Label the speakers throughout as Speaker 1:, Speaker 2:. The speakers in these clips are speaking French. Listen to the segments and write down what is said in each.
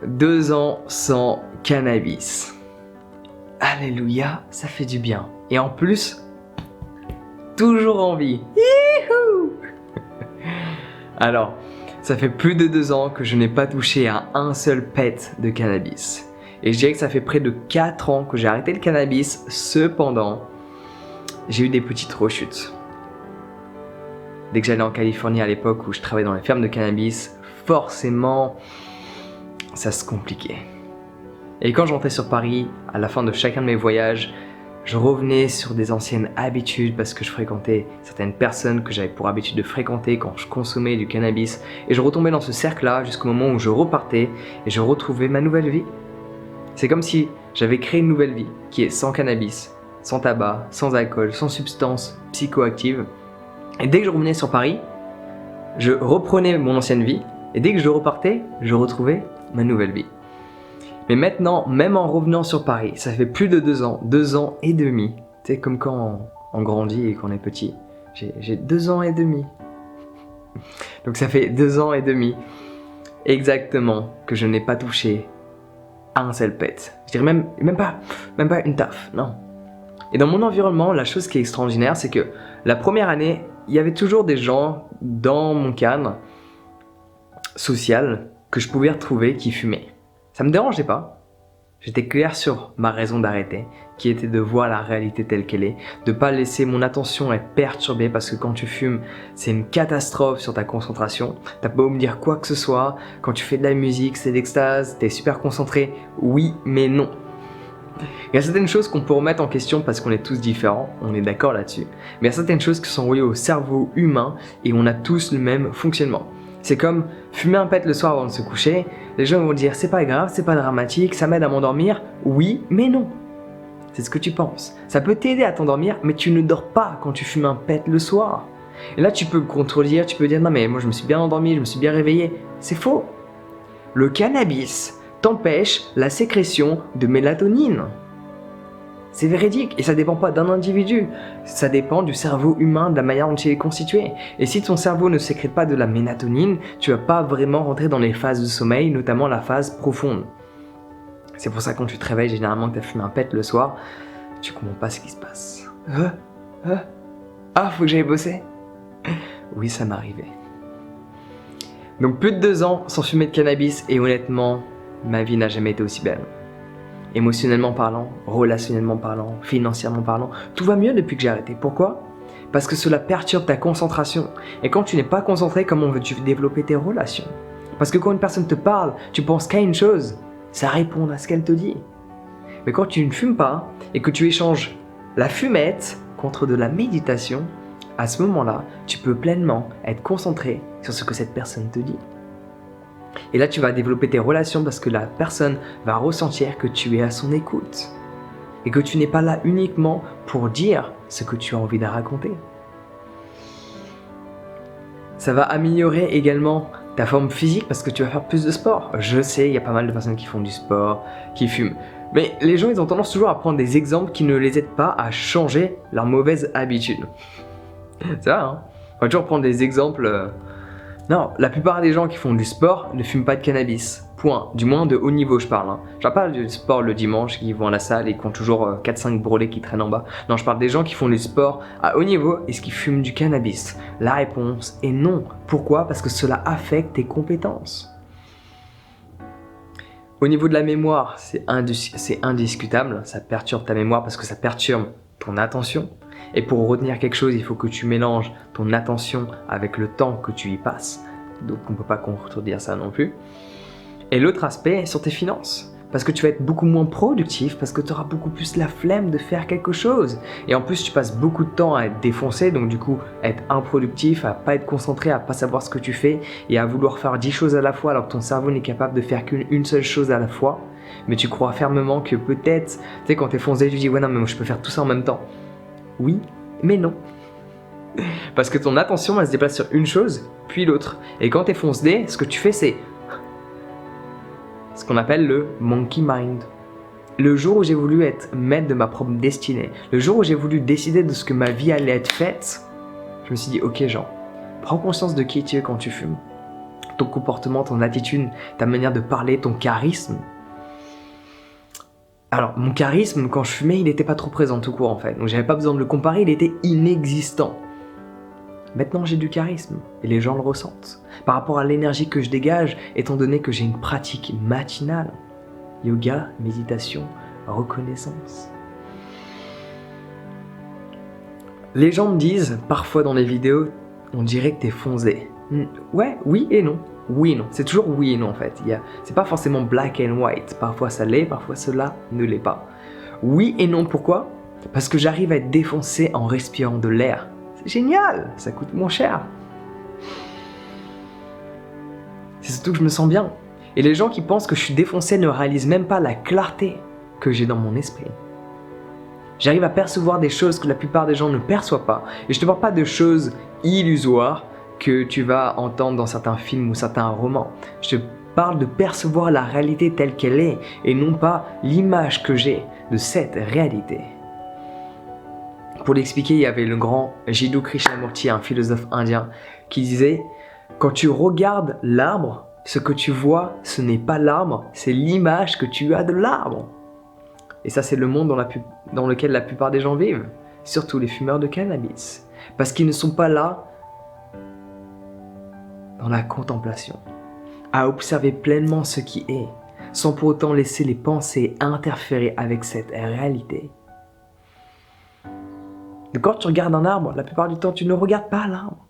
Speaker 1: 2 ans sans cannabis. Alléluia, ça fait du bien. Et en plus, toujours en vie. Youhou. Alors, ça fait plus de 2 ans que je n'ai pas touché à un seul pet de cannabis. Et je dirais que ça fait près de 4 ans que j'ai arrêté le cannabis. Cependant, j'ai eu des petites rechutes. Dès que j'allais en Californie à l'époque où je travaillais dans les fermes de cannabis, forcément, ça se compliquait. Et quand je rentrais sur Paris, à la fin de chacun de mes voyages, je revenais sur des anciennes habitudes parce que je fréquentais certaines personnes que j'avais pour habitude de fréquenter quand je consommais du cannabis. Et je retombais dans ce cercle-là jusqu'au moment où je repartais et je retrouvais ma nouvelle vie. C'est comme si j'avais créé une nouvelle vie qui est sans cannabis, sans tabac, sans alcool, sans substances psychoactives. Et dès que je revenais sur Paris, je reprenais mon ancienne vie. Et dès que je repartais, je retrouvais ma nouvelle vie. Mais maintenant, même en revenant sur Paris, ça fait plus de 2 ans et demi. C'est comme quand on grandit et qu'on est petit. J'ai 2 ans et demi. Donc ça fait 2 ans et demi exactement que je n'ai pas touché à un seul pet. Je dirais même pas une taf, non. Et dans mon environnement, la chose qui est extraordinaire, c'est que la première année, il y avait toujours des gens dans mon cadre social que je pouvais retrouver qui fumaient. Ça me dérangeait pas. J'étais clair sur ma raison d'arrêter, qui était de voir la réalité telle qu'elle est, de pas laisser mon attention être perturbée parce que quand tu fumes, c'est une catastrophe sur ta concentration. T'as pas beau me dire quoi que ce soit, quand tu fais de la musique, c'est l'extase, t'es super concentré. Oui, mais non. Il y a certaines choses qu'on peut remettre en question parce qu'on est tous différents, on est d'accord là-dessus. Mais il y a certaines choses qui sont reliées au cerveau humain et on a tous le même fonctionnement. C'est comme fumer un pet le soir avant de se coucher. Les gens vont dire c'est pas grave, c'est pas dramatique, ça m'aide à m'endormir. Oui, mais non. C'est ce que tu penses. Ça peut t'aider à t'endormir, mais tu ne dors pas quand tu fumes un pet le soir. Et là, tu peux me contredire, tu peux dire non mais moi je me suis bien endormi, je me suis bien réveillé. C'est faux. Le cannabis t'empêche la sécrétion de mélatonine. C'est véridique et ça dépend pas d'un individu, ça dépend du cerveau humain, de la manière dont il est constitué. Et si ton cerveau ne sécrète pas de la mélatonine, tu vas pas vraiment rentrer dans les phases de sommeil, notamment la phase profonde. C'est pour ça que quand tu te réveilles, généralement que tu as fumé un pet le soir, tu comprends pas ce qui se passe. Ah, faut que j'aille bosser. Oui, ça m'arrivait. Donc plus de 2 ans sans fumer de cannabis et honnêtement, ma vie n'a jamais été aussi belle. Émotionnellement parlant, relationnellement parlant, financièrement parlant, tout va mieux depuis que j'ai arrêté. Pourquoi ? Parce que cela perturbe ta concentration. Et quand tu n'es pas concentré, comment veux-tu développer tes relations ? Parce que quand une personne te parle, tu penses qu'à une chose, c'est à répondre à ce qu'elle te dit. Mais quand tu ne fumes pas et que tu échanges la fumette contre de la méditation, à ce moment-là, tu peux pleinement être concentré sur ce que cette personne te dit. Et là, tu vas développer tes relations parce que la personne va ressentir que tu es à son écoute et que tu n'es pas là uniquement pour dire ce que tu as envie de raconter. Ça va améliorer également ta forme physique parce que tu vas faire plus de sport. Je sais, il y a pas mal de personnes qui font du sport, qui fument. Mais les gens, ils ont tendance toujours à prendre des exemples qui ne les aident pas à changer leurs mauvaises habitudes. C'est vrai, hein ? On va toujours prendre des exemples... Non, la plupart des gens qui font du sport ne fument pas de cannabis. Point. Du moins de haut niveau, je parle. Je parle pas du sport le dimanche, qui vont à la salle et qui ont toujours 4-5 brûlés qui traînent en bas. Non, je parle des gens qui font du sport à haut niveau et qui fument du cannabis. La réponse est non. Pourquoi ? Parce que cela affecte tes compétences. Au niveau de la mémoire, c'est indiscutable. Ça perturbe ta mémoire parce que ça perturbe ton attention. Et pour retenir quelque chose, il faut que tu mélanges ton attention avec le temps que tu y passes. Donc on ne peut pas contredire ça non plus. Et l'autre aspect est sur tes finances. Parce que tu vas être beaucoup moins productif, parce que tu auras beaucoup plus la flemme de faire quelque chose. Et en plus, tu passes beaucoup de temps à être défoncé, donc du coup, à être improductif, à pas être concentré, à pas savoir ce que tu fais et à vouloir faire 10 choses à la fois alors que ton cerveau n'est capable de faire qu'une seule chose à la fois. Mais tu crois fermement que peut-être, tu sais, quand t'es foncé, tu dis « Ouais, non, mais moi je peux faire tout ça en même temps. » Oui, mais non. Parce que ton attention, elle se déplace sur une chose, puis l'autre. Et quand t'es fonce-dé, ce que tu fais, c'est ce qu'on appelle le monkey mind. Le jour où j'ai voulu être maître de ma propre destinée, le jour où j'ai voulu décider de ce que ma vie allait être faite, je me suis dit, ok Jean, prends conscience de qui tu es quand tu fumes. ton comportement, ton attitude, ta manière de parler, ton charisme. Alors, mon charisme, quand je fumais, il n'était pas trop présent tout court en fait. Donc j'avais pas besoin de le comparer, il était inexistant. Maintenant, j'ai du charisme et les gens le ressentent. Par rapport à l'énergie que je dégage, étant donné que j'ai une pratique matinale. Yoga, méditation, reconnaissance. Les gens me disent, parfois dans les vidéos, on dirait que t'es foncé. Ouais, oui et non. Oui et non. C'est toujours oui et non en fait. C'est pas forcément black and white. Parfois ça l'est, parfois cela ne l'est pas. Oui et non, pourquoi? Parce que j'arrive à être défoncé en respirant de l'air. C'est génial, ça coûte moins cher. C'est surtout que je me sens bien. Et les gens qui pensent que je suis défoncé ne réalisent même pas la clarté que j'ai dans mon esprit. J'arrive à percevoir des choses que la plupart des gens ne perçoivent pas. Et je te parle pas de choses illusoires que tu vas entendre dans certains films ou certains romans. Je te parle de percevoir la réalité telle qu'elle est et non pas l'image que j'ai de cette réalité. Pour l'expliquer, il y avait le grand Jiddu Krishnamurti, un philosophe indien, qui disait « Quand tu regardes l'arbre, ce que tu vois, ce n'est pas l'arbre, c'est l'image que tu as de l'arbre. » Et ça, c'est le monde dans lequel la plupart des gens vivent, surtout les fumeurs de cannabis. Parce qu'ils ne sont pas là dans la contemplation, à observer pleinement ce qui est, sans pour autant laisser les pensées interférer avec cette réalité. Et quand tu regardes un arbre, la plupart du temps, tu ne regardes pas l'arbre.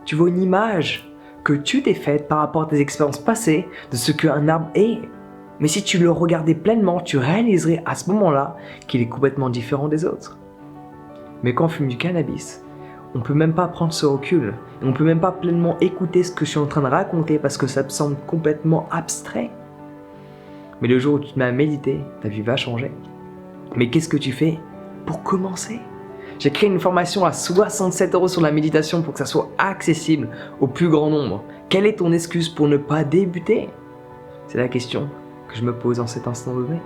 Speaker 1: Tu vois une image que tu t'es faite par rapport à tes expériences passées de ce qu'un arbre est. Mais si tu le regardais pleinement, tu réaliserais à ce moment-là qu'il est complètement différent des autres. Mais quand on fume du cannabis, on ne peut même pas prendre ce recul. On ne peut même pas pleinement écouter ce que je suis en train de raconter parce que ça me semble complètement abstrait. Mais le jour où tu te mets à méditer, ta vie va changer. Mais qu'est-ce que tu fais pour commencer ? J'ai créé une formation à 67 € sur la méditation pour que ça soit accessible au plus grand nombre. Quelle est ton excuse pour ne pas débuter ? C'est la question que je me pose en cet instant donné.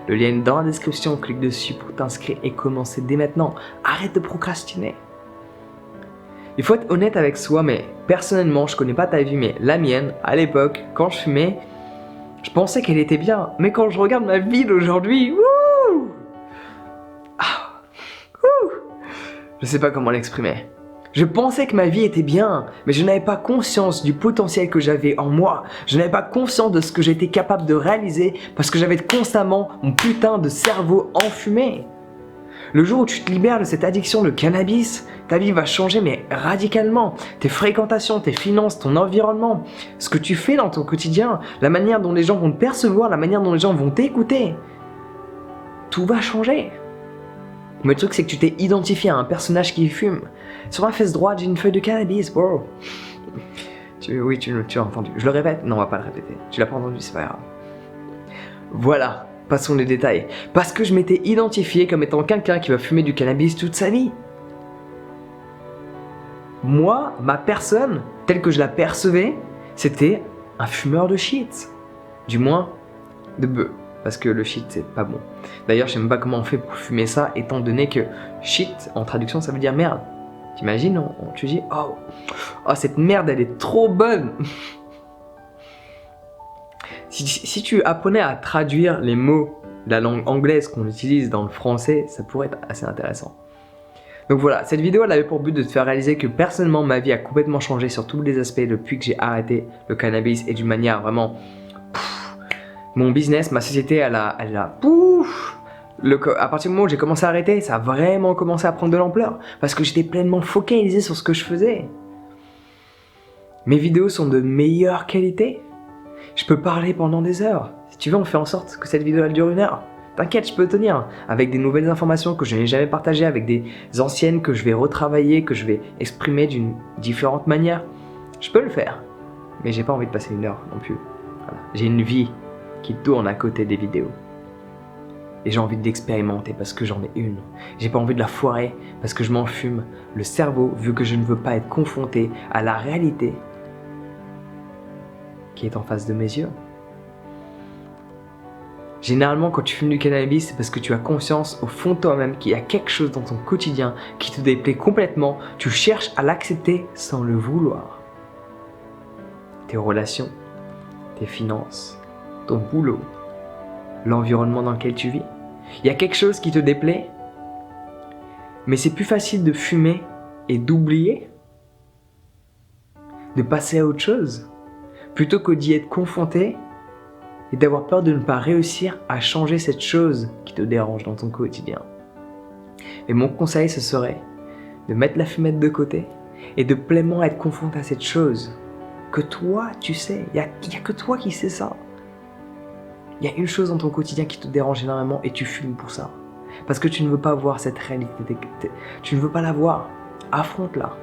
Speaker 1: Le lien est dans la description, clique dessus pour t'inscrire et commencer dès maintenant. Arrête de procrastiner. Il faut être honnête avec soi, mais personnellement, je connais pas ta vie, mais la mienne, à l'époque, quand je fumais, je pensais qu'elle était bien. Mais quand je regarde ma vie d'aujourd'hui, je sais pas comment l'exprimer. Je pensais que ma vie était bien, mais je n'avais pas conscience du potentiel que j'avais en moi. Je n'avais pas conscience de ce que j'étais capable de réaliser parce que j'avais constamment mon putain de cerveau enfumé. Le jour où tu te libères de cette addiction de cannabis, ta vie va changer mais radicalement. Tes fréquentations, tes finances, ton environnement, ce que tu fais dans ton quotidien, la manière dont les gens vont te percevoir, la manière dont les gens vont t'écouter. Tout va changer. Mais le truc, c'est que tu t'es identifié à un personnage qui fume. Sur ma fesse droite, j'ai une feuille de cannabis, bro. Oui, tu as entendu. Je le répète? Non, on va pas le répéter. Tu l'as pas entendu, c'est pas grave. Voilà, passons les détails. Parce que je m'étais identifié comme étant quelqu'un qui va fumer du cannabis toute sa vie. Moi, ma personne, telle que je la percevais, c'était un fumeur de shit. Du moins, de bœuf. Parce que le shit, c'est pas bon. D'ailleurs, je sais même pas comment on fait pour fumer ça, étant donné que shit, en traduction, ça veut dire merde. T'imagines, tu dis, oh, cette merde, elle est trop bonne. Si tu apprenais à traduire les mots de la langue anglaise qu'on utilise dans le français, ça pourrait être assez intéressant. Donc voilà, cette vidéo, elle avait pour but de te faire réaliser que personnellement, ma vie a complètement changé sur tous les aspects depuis que j'ai arrêté le cannabis et d'une manière vraiment... Mon business, ma société, elle a à partir du moment où j'ai commencé à arrêter, ça a vraiment commencé à prendre de l'ampleur parce que j'étais pleinement focalisé sur ce que je faisais. Mes vidéos sont de meilleure qualité. Je peux parler pendant des heures. Si tu veux, on fait en sorte que cette vidéo elle dure 1 heure. T'inquiète, je peux tenir avec des nouvelles informations que je n'ai jamais partagées, avec des anciennes que je vais retravailler, que je vais exprimer d'une différente manière. Je peux le faire, mais j'ai pas envie de passer 1 heure non plus. Voilà. J'ai une vie qui tourne à côté des vidéos. Et j'ai envie d'expérimenter parce que j'en ai une. J'ai pas envie de la foirer parce que je m'en fume le cerveau vu que je ne veux pas être confronté à la réalité qui est en face de mes yeux. Généralement, quand tu fumes du cannabis, c'est parce que tu as conscience au fond de toi-même qu'il y a quelque chose dans ton quotidien qui te déplaît complètement. Tu cherches à l'accepter sans le vouloir. tes relations, tes finances, ton boulot, l'environnement dans lequel tu vis. Il y a quelque chose qui te déplaît, mais c'est plus facile de fumer et d'oublier, de passer à autre chose, plutôt que d'y être confronté et d'avoir peur de ne pas réussir à changer cette chose qui te dérange dans ton quotidien. Et mon conseil, ce serait de mettre la fumette de côté et de pleinement être confronté à cette chose que toi, tu sais. Il n'y a que toi qui sais ça. Il y a une chose dans ton quotidien qui te dérange énormément et tu fumes pour ça. Parce que tu ne veux pas voir cette réalité. Tu ne veux pas la voir. Affronte-la.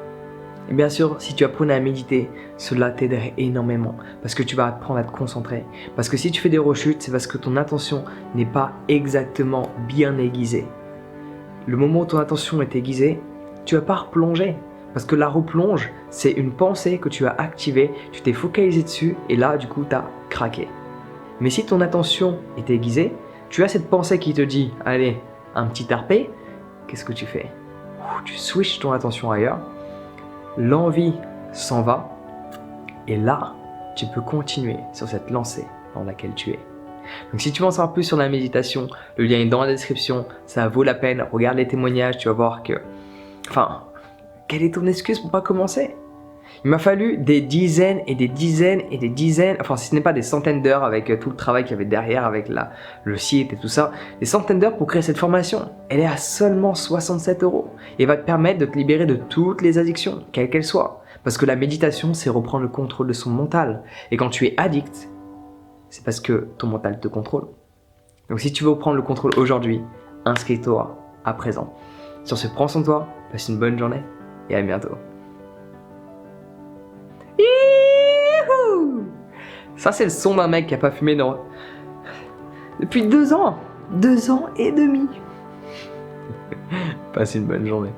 Speaker 1: Et bien sûr, si tu apprenais à méditer, cela t'aiderait énormément. Parce que tu vas apprendre à te concentrer. Parce que si tu fais des rechutes, c'est parce que ton attention n'est pas exactement bien aiguisée. Le moment où ton attention est aiguisée, tu ne vas pas replonger. Parce que la replonge, c'est une pensée que tu as activée, tu t'es focalisé dessus et là, du coup, tu as craqué. Mais si ton attention est aiguisée, tu as cette pensée qui te dit « Allez, un petit tarpé », qu'est-ce que tu fais? Tu switches ton attention ailleurs, l'envie s'en va et là, tu peux continuer sur cette lancée dans laquelle tu es. Donc si tu veux en savoir plus sur la méditation, le lien est dans la description, ça vaut la peine, regarde les témoignages, tu vas voir que... Enfin, quelle est ton excuse pour pas commencer? Il m'a fallu des dizaines et des dizaines et des dizaines, enfin si ce n'est pas des centaines d'heures avec tout le travail qu'il y avait derrière, avec le site et tout ça, des centaines d'heures pour créer cette formation. Elle est à seulement 67 € et va te permettre de te libérer de toutes les addictions, quelles qu'elles soient. Parce que la méditation, c'est reprendre le contrôle de son mental. Et quand tu es addict, c'est parce que ton mental te contrôle. Donc si tu veux reprendre le contrôle aujourd'hui, inscris-toi à présent. Sur ce, prends soin de toi, passe une bonne journée et à bientôt. Youhou! Ça c'est le son d'un mec qui a pas fumé depuis 2 ans. 2 ans et demi. Passe une bonne journée.